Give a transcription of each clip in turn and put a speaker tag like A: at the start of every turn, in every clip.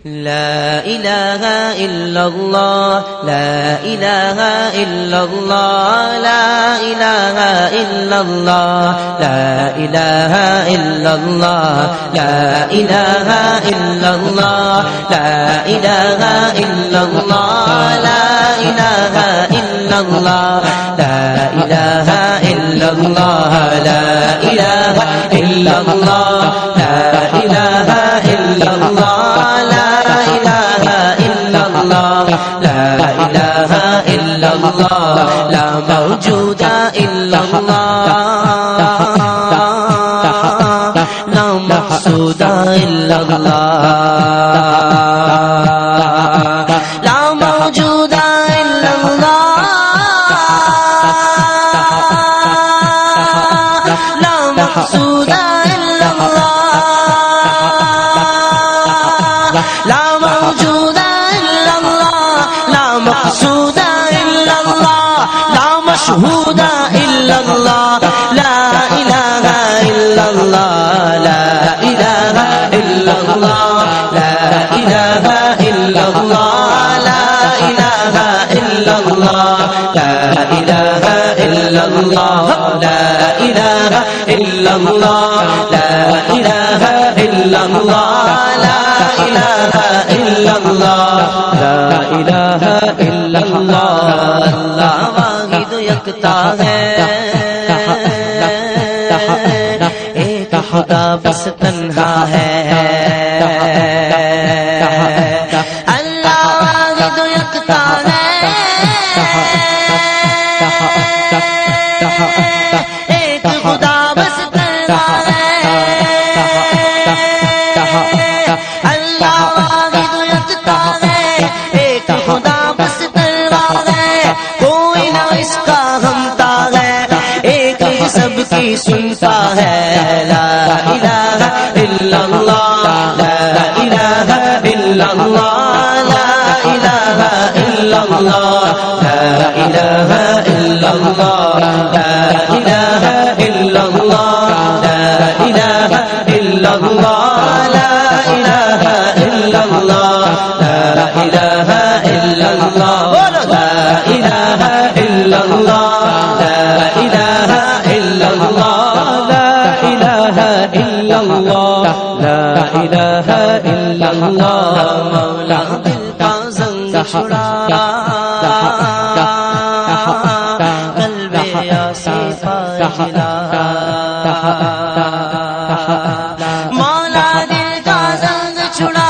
A: لا إله إلا الله لا إله إلا الله لا إله إلا الله لا إله إلا الله لا إله إلا الله لا إله إلا الله لا إله إلا الله لا إله إلا الله لا إله إلا الله لا إله إلا الله لا إله إلا الله لا موجود إلا الله لا مقصود إلا الله لا موجود إلا الله لا مقصود إلا الله لا موجود مقصود إلا الله لا مشهود إلا الله لا إله إلا الله لا إله إلا الله لا إله إلا الله لا إله إلا الله لا إله إلا الله لا إله إلا الله لا إله إلا الله لا إله إلا الله لا إله إلا الله اللہ واحد یکتا ہے ایک خدا بس تنہا ہے اللہ واحد یکتا ہے ایک خدا بس تنہا ہے اللہ واحد یکتا ہے ایک خدا بس سب کی سنتا ہے لا الہ الا اللہ لا الہ الا اللہ لا الہ الا اللہ لا الہ الا اللہ لا الہ الا اللہ لا الہ الا اللہ لا الہ الا اللہ لا الہ الا اللہ لا الہ الا اللہ لا الہ إلا الله لا إله إلا الله لا إله إلا الله مولا دل کا زنگ چھڑا قلب آصف اجلا مولا دل کا زنگ چھڑا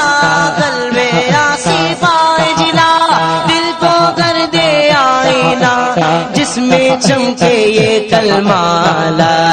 A: قلب آصف اجلا دل کو کر دے آئینہ جس میں چمکے یہ کلمہ لا